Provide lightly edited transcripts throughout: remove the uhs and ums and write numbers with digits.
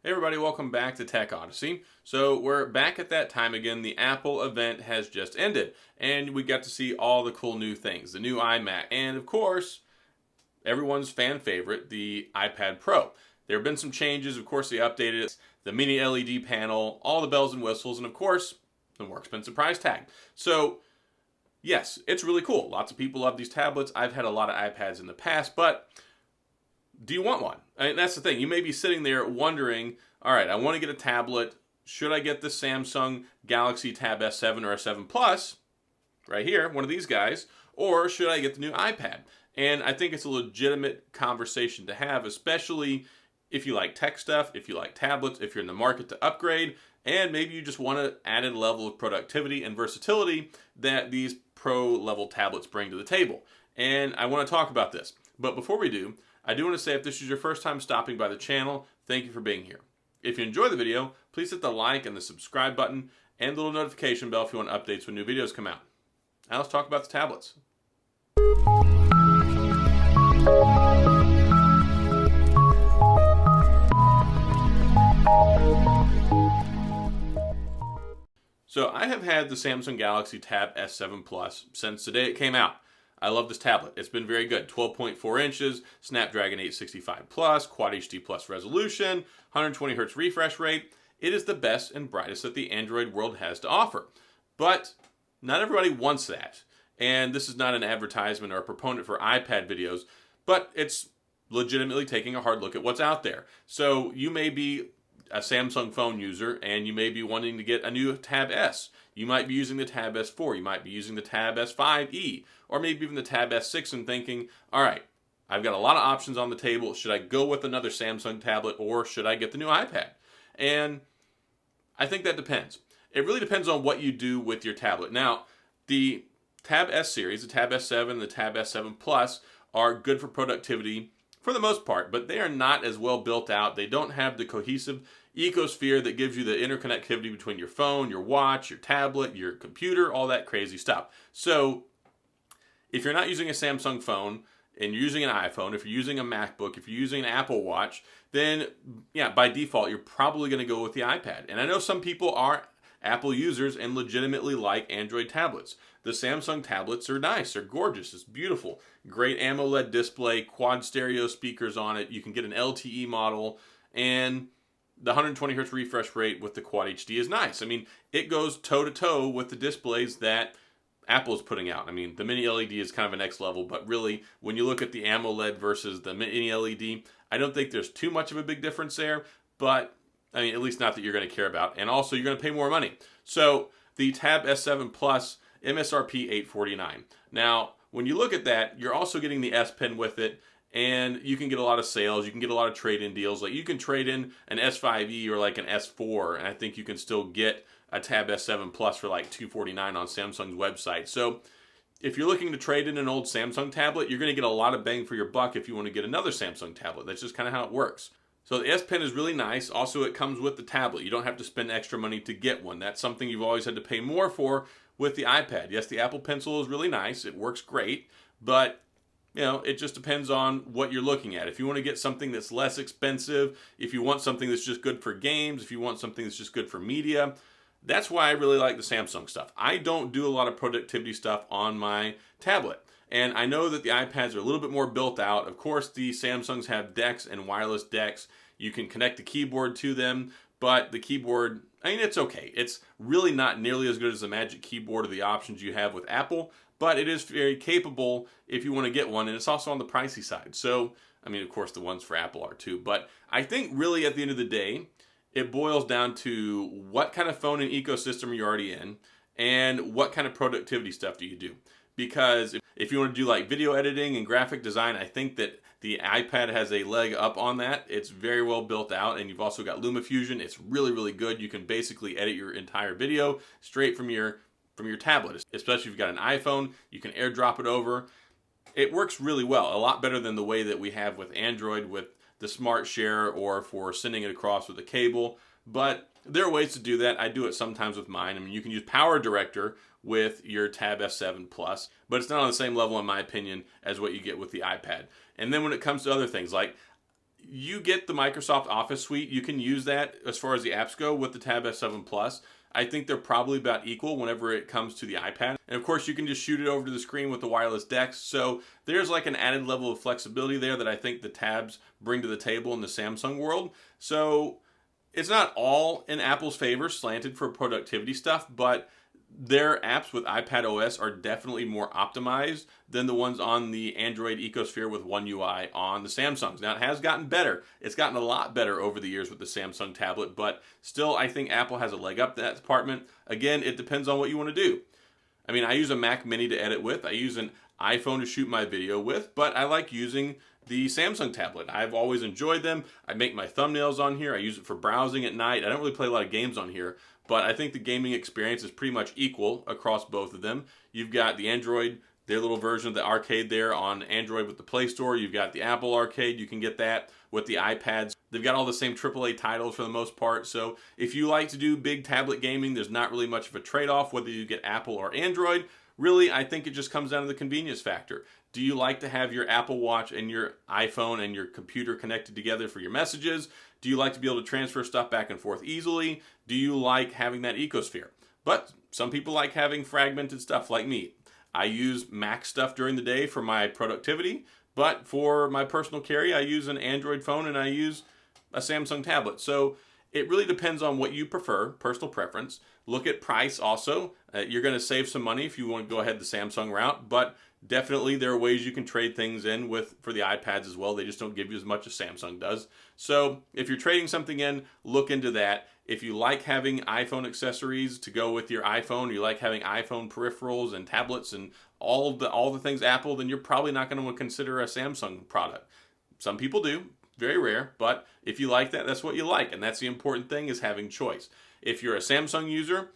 Hey everybody, welcome back to TechOdyssey. So we're back at that time again. The Apple event has just ended, and we got to see all the cool new things. The new iMac, and of course, everyone's fan favorite, the iPad Pro. There have been some changes. Of course, they updated the mini LED panel, all the bells and whistles, and of course, the more expensive price tag. So yes, it's really cool. Lots of people love these tablets. I've had a lot of iPads in the past, but do you want one? I mean, that's the thing. You may be sitting there wondering, all right, I want to get a tablet. Should I get the Samsung Galaxy Tab S7 or S7 Plus, right here, one of these guys, or should I get the new iPad? And I think it's a legitimate conversation to have, especially if you like tech stuff, if you like tablets, if you're in the market to upgrade, and maybe you just want an added level of productivity and versatility that these pro-level tablets bring to the table. And I want to talk about this. But before we do, I do want to say if this is your first time stopping by the channel, thank you for being here. If you enjoy the video, please hit the like and the subscribe button and the little notification bell if you want updates when new videos come out. Now let's talk about the tablets. So I have had the Samsung Galaxy Tab S7 Plus since the day it came out. I love this tablet. It's been very good. 12.4 inches, Snapdragon 865 Plus, Quad HD Plus resolution, 120 Hz refresh rate. It is the best and brightest that the Android world has to offer. But not everybody wants that. And this is not an advertisement or a proponent for iPad videos, but it's legitimately taking a hard look at what's out there. So you may be a Samsung phone user and you may be wanting to get a new Tab S. You might be using the Tab S4, you might be using the Tab S5e, or maybe even the Tab S6 and thinking, all right, I've got a lot of options on the table. Should I go with another Samsung tablet or should I get the new iPad? And I think that depends. It really depends on what you do with your tablet. Now, the Tab S series, the Tab S7, the Tab S7 Plus are good for productivity for the most part, but they are not as well built out. They don't have the cohesive ecosphere that gives you the interconnectivity between your phone, your watch, your tablet, your computer, all that crazy stuff. So if you're not using a Samsung phone and you're using an iPhone, if you're using a MacBook, if you're using an Apple Watch, then yeah, by default, you're probably going to go with the iPad. And I know some people are Apple users and legitimately like Android tablets. The Samsung tablets are nice, they're gorgeous, it's beautiful. Great AMOLED display, quad stereo speakers on it. You can get an LTE model, and the 120 Hz refresh rate with the Quad HD is nice. I mean, it goes toe-to-toe with the displays that Apple's putting out. I mean, the mini LED is kind of a next level, but really, when you look at the AMOLED versus the mini LED, I don't think there's too much of a big difference there, but I mean, at least not that you're going to care about. And also, you're going to pay more money. So the Tab S7 Plus, MSRP $849. Now, when you look at that, you're also getting the S Pen with it, and you can get a lot of sales. You can get a lot of trade-in deals. Like you can trade in an S5e or like an S4, and I think you can still get a Tab S7 Plus for like $249 on Samsung's website. So if you're looking to trade in an old Samsung tablet, you're going to get a lot of bang for your buck if you want to get another Samsung tablet. That's just kind of how it works. So the S Pen is really nice. Also, it comes with the tablet. You don't have to spend extra money to get one. That's something you've always had to pay more for with the iPad. Yes, the Apple Pencil is really nice. It works great, but you know, it just depends on what you're looking at. If you want to get something that's less expensive, if you want something that's just good for games, if you want something that's just good for media, that's why I really like the Samsung stuff. I don't do a lot of productivity stuff on my tablet. And I know that the iPads are a little bit more built out. Of course, the Samsungs have decks and wireless decks. You can connect the keyboard to them, but the keyboard, I mean, it's okay. It's really not nearly as good as the Magic Keyboard or the options you have with Apple, but it is very capable if you want to get one, and it's also on the pricey side. So, I mean, of course, the ones for Apple are too. But I think really at the end of the day, it boils down to what kind of phone and ecosystem you're already in, and what kind of productivity stuff do you do. Because if you want to do like video editing and graphic design, I think that the iPad has a leg up on that. It's very well built out, and you've also got LumaFusion. It's really, really good. You can basically edit your entire video straight from your tablet. Especially if you've got an iPhone, you can AirDrop it over. It works really well, a lot better than the way that we have with Android with the Smart Share or for sending it across with a cable. But there are ways to do that. I do it sometimes with mine. I mean, you can use Power Director with your Tab S7 Plus, but it's not on the same level, in my opinion, as what you get with the iPad. And then when it comes to other things, like you get the Microsoft Office suite. You can use that as far as the apps go with the Tab S7 Plus. I think they're probably about equal whenever it comes to the iPad. And of course, you can just shoot it over to the screen with the wireless DeX. So there's like an added level of flexibility there that I think the tabs bring to the table in the Samsung world. So it's not all in Apple's favor, slanted for productivity stuff, but their apps with iPad OS are definitely more optimized than the ones on the Android ecosphere with One UI on the Samsungs. Now, it has gotten better. It's gotten a lot better over the years with the Samsung tablet, but still, I think Apple has a leg up in that department. Again, it depends on what you want to do. I mean, I use a Mac Mini to edit with. I use an iPhone to shoot my video with, but I like using the Samsung tablet. I've always enjoyed them. I make my thumbnails on here. I use it for browsing at night. I don't really play a lot of games on here, but I think the gaming experience is pretty much equal across both of them. You've got the Android, their little version of the arcade there on Android with the Play Store. You've got the Apple Arcade. You can get that with the iPads. They've got all the same AAA titles for the most part. So if you like to do big tablet gaming, there's not really much of a trade-off whether you get Apple or Android. Really, I think it just comes down to the convenience factor. Do you like to have your Apple Watch and your iPhone and your computer connected together for your messages? Do you like to be able to transfer stuff back and forth easily? Do you like having that ecosphere? But some people like having fragmented stuff like me. I use Mac stuff during the day for my productivity, but for my personal carry, I use an Android phone and I use a Samsung tablet. So it really depends on what you prefer, personal preference. Look at price also. You're going to save some money if you want to go ahead the Samsung route, but definitely there are ways you can trade things in with for the iPads as well. They just don't give you as much as Samsung does. So if you're trading something in, look into that. If you like having iPhone accessories to go with your iPhone, you like having iPhone peripherals and tablets and all the things Apple, then you're probably not going to consider a Samsung product. Some people do, very rare, but if you like that, that's what you like, and that's the important thing, is having choice. If you're a Samsung user,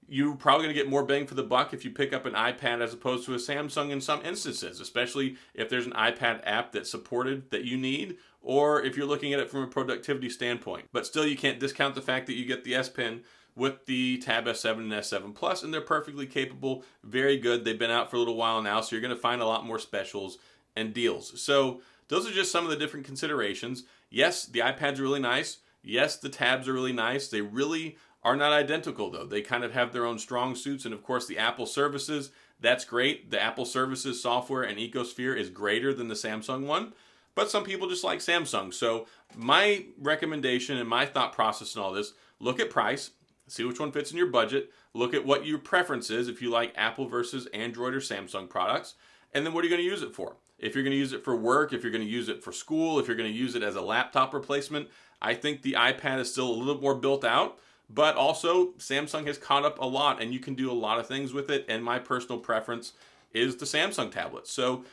you're probably going to get more bang for the buck if you pick up an iPad as opposed to a Samsung in some instances, especially if there's an iPad app that's supported that you need, or if you're looking at it from a productivity standpoint. But still, you can't discount the fact that you get the S Pen with the Tab S7 and S7 Plus, and they're perfectly capable, very good. They've been out for a little while now, so you're going to find a lot more specials and deals. So those are just some of the different considerations. Yes, the iPad's really nice. Yes, the tabs are really nice. They really are not identical, though. They kind of have their own strong suits, and of course the Apple services, that's great. The Apple services software and ecosphere is greater than the Samsung one, but some people just like Samsung. So my recommendation and my thought process in all this, look at price, see which one fits in your budget, look at what your preference is if you like Apple versus Android or Samsung products, and then what are you going to use it for? If you're going to use it for work, if you're going to use it for school, if you're going to use it as a laptop replacement, I think the iPad is still a little more built out. But also, Samsung has caught up a lot, and you can do a lot of things with it, and my personal preference is the Samsung tablet. So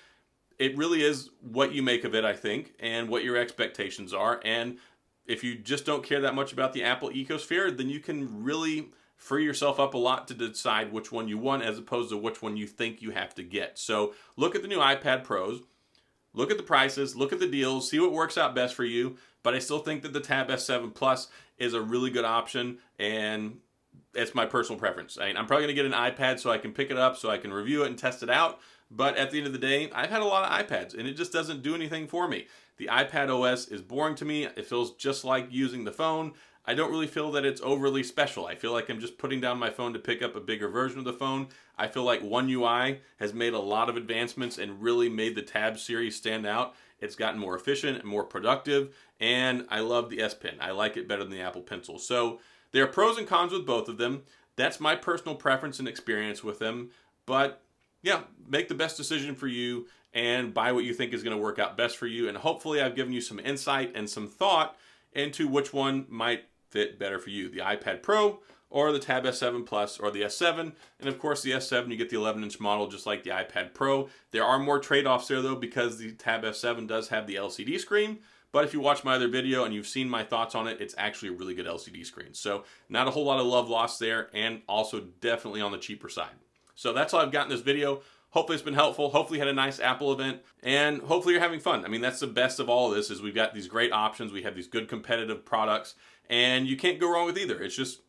it really is what you make of it, I think, and what your expectations are. And if you just don't care that much about the Apple ecosphere, then you can really free yourself up a lot to decide which one you want as opposed to which one you think you have to get. So look at the new iPad Pros, look at the prices, look at the deals, see what works out best for you. But I still think that the Tab S7 Plus is a really good option, and it's my personal preference. I mean, I'm probably going to get an iPad so I can pick it up, so I can review it and test it out. But at the end of the day, I've had a lot of iPads, and it just doesn't do anything for me. The iPad OS is boring to me. It feels just like using the phone. I don't really feel that it's overly special. I feel like I'm just putting down my phone to pick up a bigger version of the phone. I feel like One UI has made a lot of advancements and really made the Tab series stand out. It's gotten more efficient and more productive, and I love the S Pen. I like it better than the Apple Pencil. So there are pros and cons with both of them. That's my personal preference and experience with them. But yeah, make the best decision for you and buy what you think is going to work out best for you. And hopefully I've given you some insight and some thought into which one might fit better for you, the iPad Pro or the Tab S7 Plus or the S7. And of course the S7, you get the 11-inch model just like the iPad Pro. There are more trade-offs there though, because the Tab S7 does have the LCD screen. But if you watch my other video and you've seen my thoughts on it, it's actually a really good LCD screen. So not a whole lot of love lost there, and also definitely on the cheaper side. So that's all I've got in this video. Hopefully it's been helpful. Hopefully you had a nice Apple event, and hopefully you're having fun. I mean, that's the best of all of this, is we've got these great options. We have these good competitive products, and you can't go wrong with either. It's just,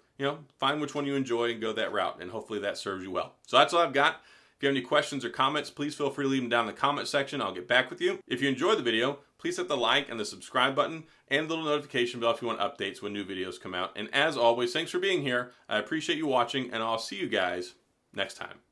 find which one you enjoy and go that route, and hopefully that serves you well. So that's all I've got. If you have any questions or comments, please feel free to leave them down in the comment section. I'll get back with you. If you enjoyed the video, please hit the like and the subscribe button and the little notification bell if you want updates when new videos come out. And as always, thanks for being here. I appreciate you watching, and I'll see you guys next time.